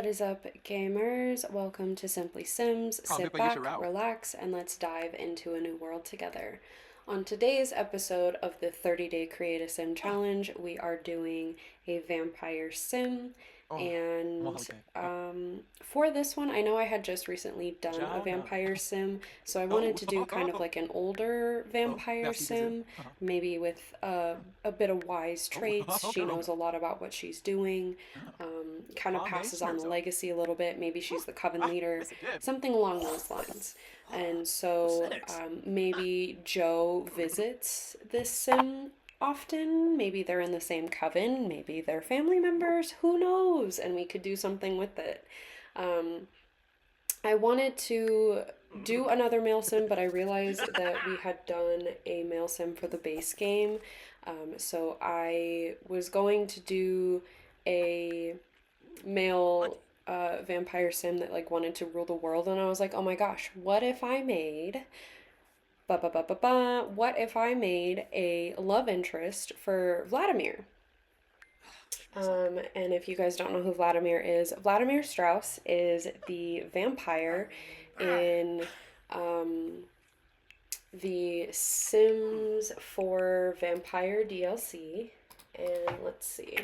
is up, gamers? Welcome to Simply Sims. Sit back, relax, and let's dive into a new world together. On today's episode of the 30-day Create a Sim Challenge, we are doing a vampire sim. And for this one, I know I had just recently done a vampire sim, so I wanted to do kind of like an older vampire sim, maybe with a bit of wise traits. She knows a lot about what she's doing, kind of passes on the legacy a little bit. Maybe she's the coven leader, something along those lines. And so maybe Joe visits this sim often. Maybe they're in the same coven, maybe they're family members, who knows? And we could do something with it. I wanted to do another mail sim, but I realized that we had done a mail sim for the base game. So I was going to do a male vampire sim that like wanted to rule the world, and I was like, oh my gosh, what if I made what if I made a love interest for Vladimir? And if you guys don't know who Vladimir Strauss is the vampire in the Sims 4 Vampire DLC. And let's see,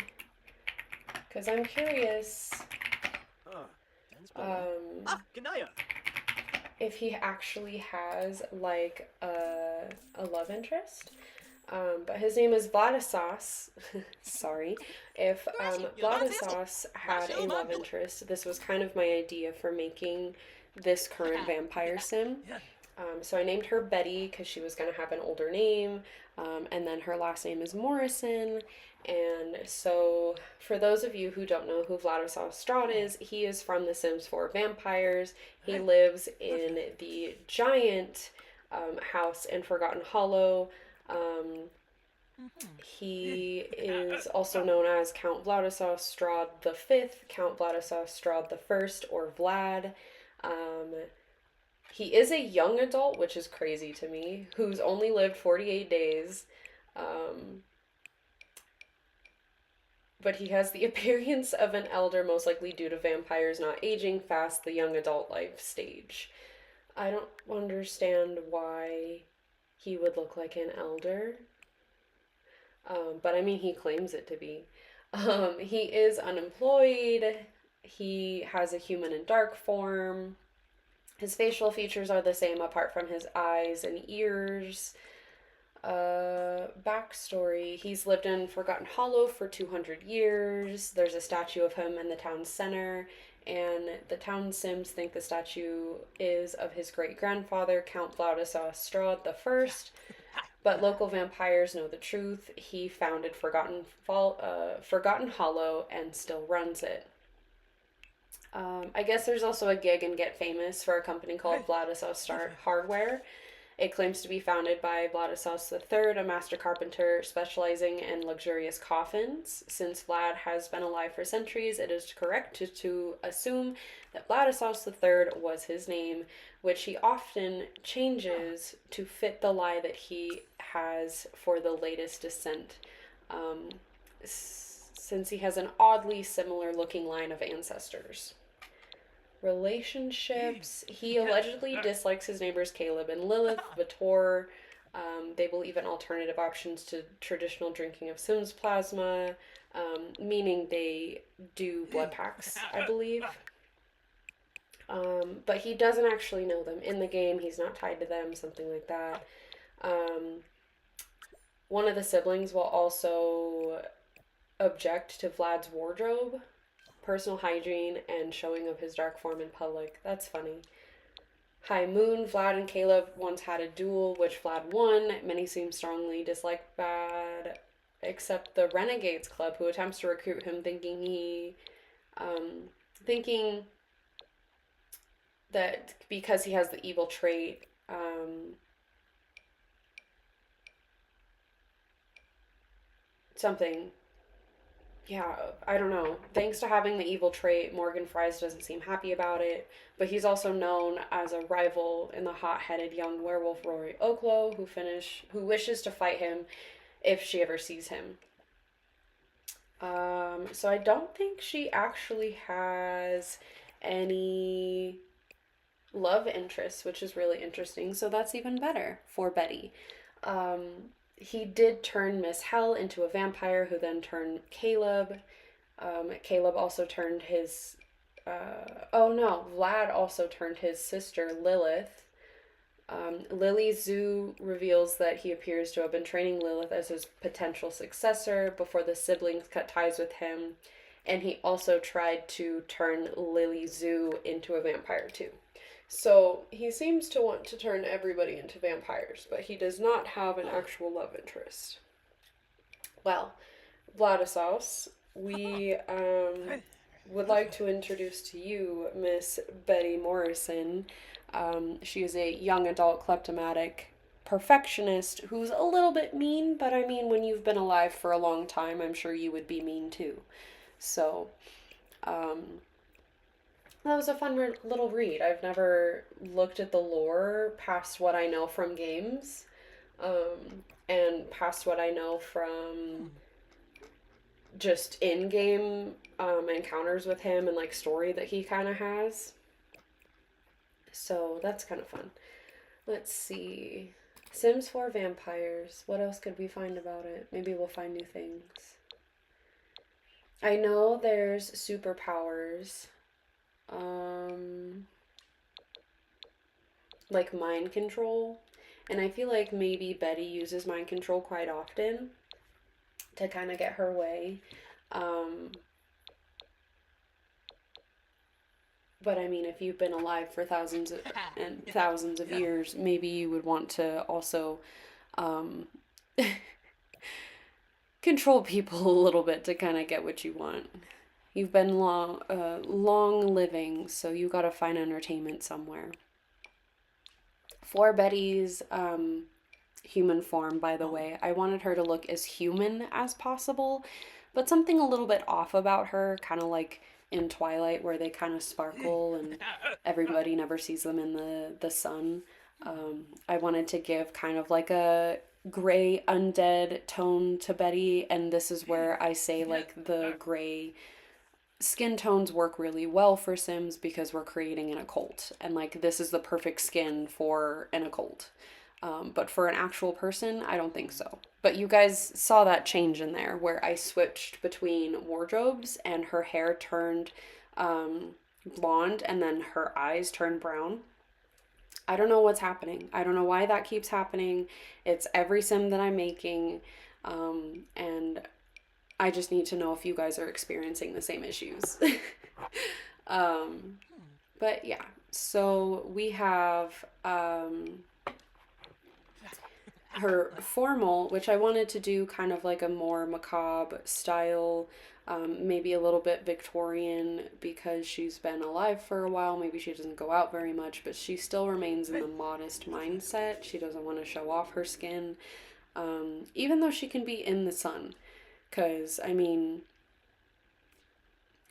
because I'm curious if he actually has like a love interest. But his name is Vladislas. Sorry. If Vladislas had a love interest, this was kind of my idea for making this current vampire sim. So I named her Betty because she was going to have an older name, and then her last name is Morrison. And so, for those of you who don't know who Vladislav Strahd is, he is from The Sims 4 Vampires. He lives in the giant house in Forgotten Hollow. He is also known as Count Vladislav Strahd the Fifth, Count Vladislav Strahd the First, or Vlad. He is a young adult, which is crazy to me, who's only lived 48 days. But he has the appearance of an elder, most likely due to vampires not aging fast the young adult life stage. I don't understand why he would look like an elder. But I mean, he claims it to be. He is unemployed. He has a human in dark form. His facial features are the same apart from his eyes and ears. Backstory. He's lived in Forgotten Hollow for 200 years. There's a statue of him in the town center, and the town Sims think the statue is of his great-grandfather, Count Vladislav Strahd the First. But local vampires know the truth. He founded Forgotten Hollow and still runs it. I guess there's also a gig in Get Famous for a company called Vladislav Hardware. It claims to be founded by Vladislav III, a master carpenter specializing in luxurious coffins. Since Vlad has been alive for centuries, it is correct to assume that Vladislav III was his name, which he often changes to fit the lie that he has for the latest descent, since he has an oddly similar looking line of ancestors. Relationships. He allegedly dislikes his neighbors Caleb and Lilith, Vitor. They believe in alternative options to traditional drinking of Sims plasma, meaning they do blood packs, I believe. But he doesn't actually know them. In the game, he's not tied to them, something like that. One of the siblings will also object to Vlad's wardrobe, personal hygiene, and showing of his dark form in public. That's funny. High Moon. Vlad and Caleb once had a duel, which Vlad won. Many seem strongly dislike Vlad, except the Renegades Club, who attempts to recruit him, thinking that because he has the evil trait, something. Yeah, I don't know. Thanks to having the evil trait, Morgan Fries doesn't seem happy about it, but he's also known as a rival in the hot-headed young werewolf Rory Oklo, who wishes to fight him if she ever sees him. So I don't think she actually has any love interests, which is really interesting. So that's even better for Betty. He did turn Miss Hell into a vampire, who then turned Caleb. Caleb also turned his. Oh no, Vlad also turned his sister Lilith. Lily Zoo reveals that he appears to have been training Lilith as his potential successor before the siblings cut ties with him, and he also tried to turn Lily Zoo into a vampire too. So he seems to want to turn everybody into vampires, but he does not have an actual love interest. Well, Vladislaus, we would like to introduce to you Miss Betty Morrison. She is a young adult kleptomatic perfectionist who's a little bit mean, but I mean, when you've been alive for a long time, I'm sure you would be mean too. So, um, that was a fun little read. I've never looked at the lore past what I know from games, and past what I know from just in game encounters with him and like story that he kind of has. So that's kind of fun. Let's see. Sims 4 vampires. What else could we find about it? Maybe we'll find new things. I know there's superpowers. Um, like mind control. And I feel like maybe Betty uses mind control quite often to kind of get her way. Um, but I mean, if you've been alive for thousands and thousands of years, maybe you would want to also um, control people a little bit to kind of get what you want. You've been long living, so you gotta find entertainment somewhere. For Betty's human form, by the way, I wanted her to look as human as possible, but something a little bit off about her, kind of like in Twilight, where they kind of sparkle and everybody never sees them in the sun. I wanted to give kind of like a gray undead tone to Betty, and this is where I say like the gray skin tones work really well for Sims because we're creating an occult, and like this is the perfect skin for an occult. But for an actual person, I don't think so. But you guys saw that change in there where I switched between wardrobes and her hair turned blonde and then her eyes turned brown. I don't know what's happening. I don't know why that keeps happening. It's every sim that I'm making. And I just need to know if you guys are experiencing the same issues. um, but yeah, so we have her formal, which I wanted to do kind of like a more macabre style, maybe a little bit Victorian because she's been alive for a while. Maybe she doesn't go out very much, but she still remains in the modest mindset. She doesn't want to show off her skin, even though she can be in the sun. Because, I mean,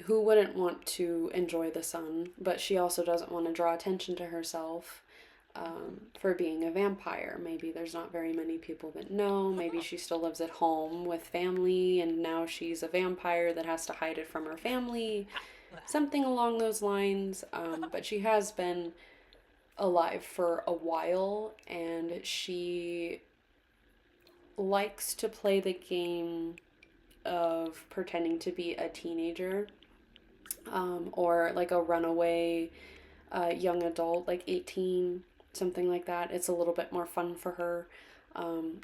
who wouldn't want to enjoy the sun? But she also doesn't want to draw attention to herself for being a vampire. Maybe there's not very many people that know. Maybe she still lives at home with family and now she's a vampire that has to hide it from her family. Something along those lines. But she has been alive for a while and she likes to play the game of pretending to be a teenager, or like a runaway young adult, like 18, something like that. It's a little bit more fun for her.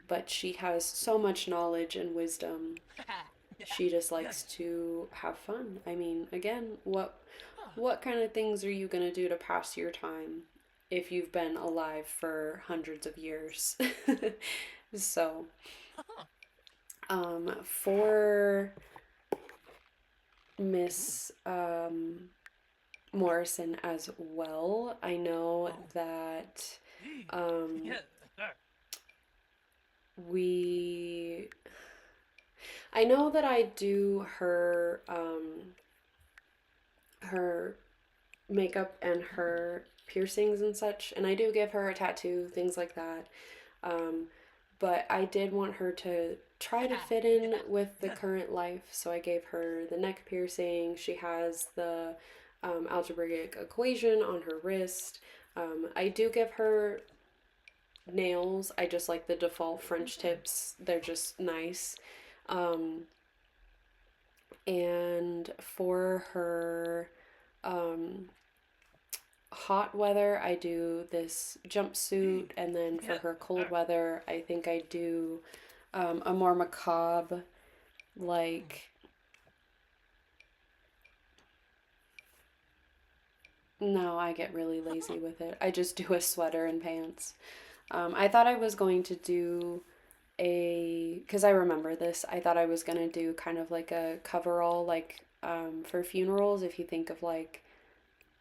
But she has so much knowledge and wisdom. She just likes to have fun. I mean, again, what kind of things are you going to do to pass your time if you've been alive for hundreds of years? So, for Miss Morrison as well, I know that um, we. I know that I do her makeup and her piercings and such, and I do give her a tattoo, things like that. Um, but I did want her to try to fit in with the current life, so I gave her the neck piercing. She has the algebraic equation on her wrist. I do give her nails. I just like the default French tips, they're just nice. Um, and for her um, hot weather, I do this jumpsuit, and then for her cold weather, I think I do a more macabre, like, no, I get really lazy with it. I just do a sweater and pants. I thought I was going to do because I remember this, I thought I was gonna do kind of like a coverall, like for funerals, if you think of like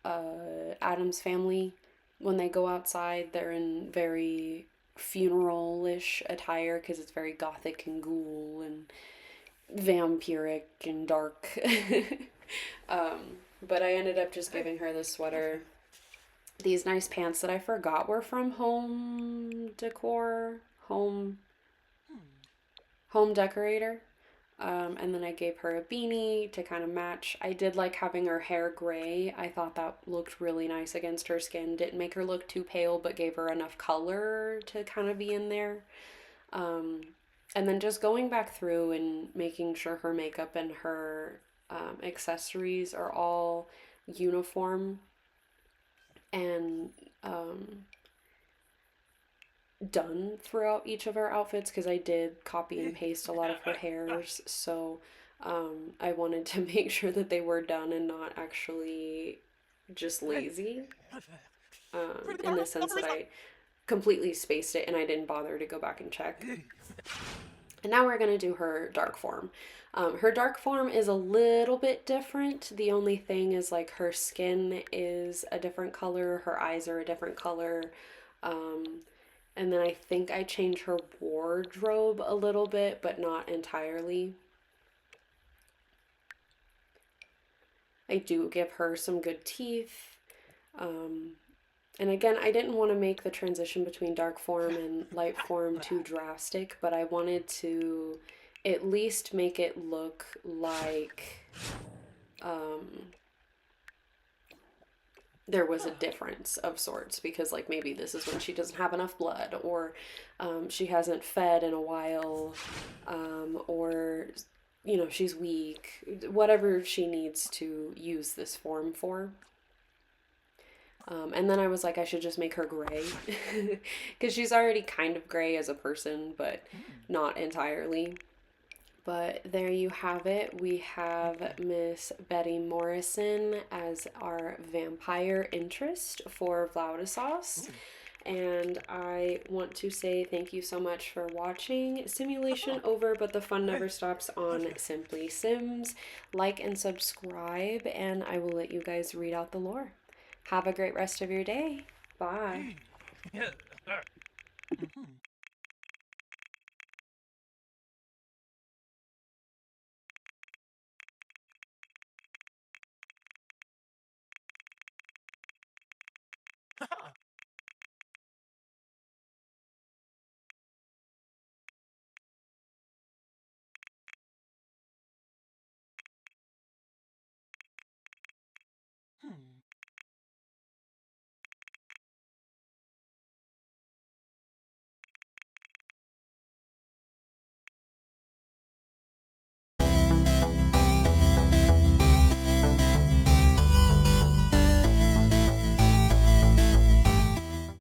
Adam's family, when they go outside, they're in very funeral-ish attire because it's very gothic and ghoul and vampiric and dark. um, but I ended up just giving her this sweater, these nice pants that I forgot were from Home Decor, Home Decorator. And then I gave her a beanie to kind of match. I did like having her hair gray. I thought that looked really nice against her skin. Didn't make her look too pale, but gave her enough color to kind of be in there. Um, and then just going back through and making sure her makeup and her accessories are all uniform and done throughout each of her outfits, because I did copy and paste a lot of her hairs, so I wanted to make sure that they were done and not actually just lazy, in the sense that I completely spaced it and I didn't bother to go back and check. And now we're going to do her dark form. Her dark form is a little bit different. The only thing is like her skin is a different color, her eyes are a different color. And then I think I changed her wardrobe a little bit, but not entirely. I do give her some good teeth. And again, I didn't want to make the transition between dark form and light form too drastic, but I wanted to at least make it look like there was a difference of sorts, because like maybe this is when she doesn't have enough blood, or she hasn't fed in a while, or she's weak, whatever she needs to use this form for. And then I was like, I should just make her gray, because she's already kind of gray as a person, but not entirely. But there you have it. We have Miss Betty Morrison as our vampire interest for Vlaudisauce. And I want to say thank you so much for watching. Simulation over, but the fun never stops on SIMplieSims. Like and subscribe, and I will let you guys read out the lore. Have a great rest of your day. Bye.